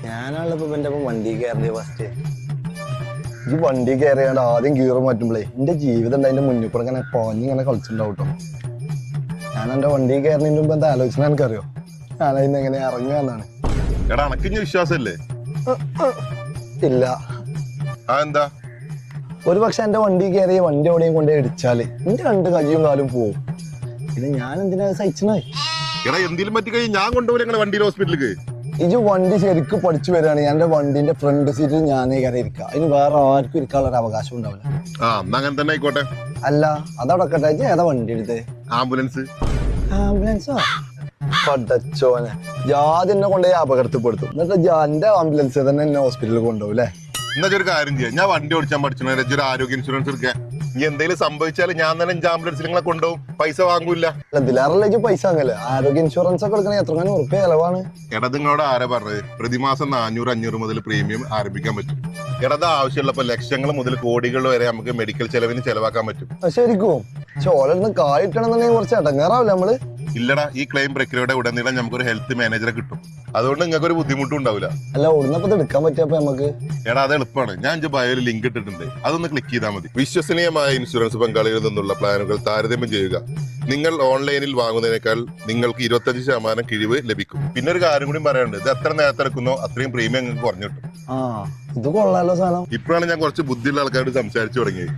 ഞാനാണിപ്പോ എന്റെ വണ്ടി കയറിയ ഫസ്റ്റ് ഈ വണ്ടി കയറിയാണ്ട് ആദ്യം ഗീറ് മാറ്റുമ്പോഴേ എന്റെ ജീവിതം അതിന്റെ മുന്നിൽ കൂടെ ഇങ്ങനെ പോഞ്ഞിങ്ങനെ കളിച്ചിട്ടുണ്ടാവും കേട്ടോ. ഞാൻ എന്റെ വണ്ടി കയറുന്നതിന് മുമ്പ് എന്താ ആലോചന എനിക്കറിയോ? ഞാനതിന്ന് എങ്ങനെ ഇറങ്ങുകയെന്നാണ്. വിശ്വാസല്ലേ? ഇല്ല. എന്താ? ഒരു പക്ഷെ എന്റെ വണ്ടി കയറി വണ്ടി എവിടെയും കൊണ്ടേ ഇടിച്ചാല് എന്റെ രണ്ട് കയ്യും കാലും പോവും. ഇത് ഞാൻ എന്തിനാ സഹിച്ചനായി? എന്തെങ്കിലും പറ്റി കഴിഞ്ഞാൽ ഞാൻ കൊണ്ടുപോയി വണ്ടിയിൽ ഹോസ്പിറ്റലിലേക്ക്. ഇത് വണ്ടി ശരിക്കും പഠിച്ചു വരികയാണെങ്കിൽ എന്റെ വണ്ടിന്റെ ഫ്രണ്ട് സീറ്റിൽ ഞാനേ കയറി ഇരിക്കാം. അതിന് വേറെ ആർക്കും ഇരിക്കാനുള്ള ഒരു അവകാശം ഉണ്ടാവില്ല. അങ്ങനെ തന്നെ ആയിക്കോട്ടെ. അല്ല അതവിടെ ഏതാ വണ്ടി എടുത്ത്? ആംബുലൻസ്. ആംബുലൻസോ? പടച്ചോനെ, ജാതി എന്നെ കൊണ്ടുപോയി അപകടത്തിൽപ്പെടുത്തും. എന്നിട്ട് എന്റെ ആംബുലൻസ് തന്നെ എന്നെ ഹോസ്പിറ്റലിൽ കൊണ്ടുപോകും അല്ലേ? എന്നാ ഒരു കാര്യം ചെയ്യാം, ഞാൻ വണ്ടി ഓടിച്ചാൻ പഠിച്ചു ഒരു ആരോഗ്യ ഇൻഷുറൻസ് എടുക്കാൻ. ഇനി എന്തെങ്കിലും സംഭവിച്ചാൽ ഞാൻ തന്നെ ആംബുലൻസിൽ നിങ്ങളെ കൊണ്ടുപോകും, പൈസ വാങ്ങൂല. ഇതിലേറെ പൈസ വാങ്ങല്ലേ? ആരോഗ്യ ഇൻഷുറൻസ് ഒക്കെ എടുക്കണേ എത്ര ഉറുപ്പിക ചെലവാണ്? നിങ്ങളോട് ആരാ പറഞ്ഞത് പ്രതിമാസം 400-500 മുതൽ പ്രീമിയം ആരംഭിക്കാൻ പറ്റും? ആവശ്യമുള്ളപ്പോ ലക്ഷങ്ങൾ മുതൽ കോടികൾ വരെ നമുക്ക് മെഡിക്കൽ ചെലവിന് ചെലവാക്കാൻ പറ്റും. ശരിക്കും ചോലന്ന് കായിട്ടണമെന്നുണ്ടെങ്കിൽ കുറച്ച് ഇടങ്ങാറാവില്ല നമ്മള്? ഇല്ലടാ, ഈ ക്ലെയിം പ്രക്രിയയുടെ ഉടനീളം നമുക്കൊരു ഹെൽത്ത് മാനേജറെ കിട്ടും. അതുകൊണ്ട് നിങ്ങൾക്ക് ഒരു ബുദ്ധിമുട്ടും ഉണ്ടാവില്ല. അല്ല ഉടനപ്പത് എടുക്കാൻ പറ്റിയപ്പോ നമുക്ക് അത് എളുപ്പമാണ്. ഞാൻ ബയോയിൽ ലിങ്ക് ഇട്ടിട്ടുണ്ട്, അതൊന്ന് ക്ലിക്ക് ചെയ്താൽ മതി. വിശ്വസനീയമായ ഇൻഷുറൻസ് പങ്കാളികളിൽ നിന്നുള്ള പ്ലാനുകൾ താരതമ്യം ചെയ്യുക. നിങ്ങൾ ഓൺലൈനിൽ വാങ്ങുന്നതിനേക്കാൾ നിങ്ങൾക്ക് 25% കിഴിവ് ലഭിക്കും. പിന്നെ ഒരു കാര്യം കൂടി പറയാനുണ്ട്, ഇത് എത്ര നേരത്തെ എടുക്കുന്നോ അത്രയും പ്രീമിയം നിങ്ങൾക്ക് കുറഞ്ഞു കിട്ടും. ഇത് കൊള്ളാലോ സാധനം. ഇപ്പോഴാണ് ഞാൻ കുറച്ച് ബുദ്ധിയുള്ള ആൾക്കാരോട് സംസാരിച്ചു തുടങ്ങിയത്.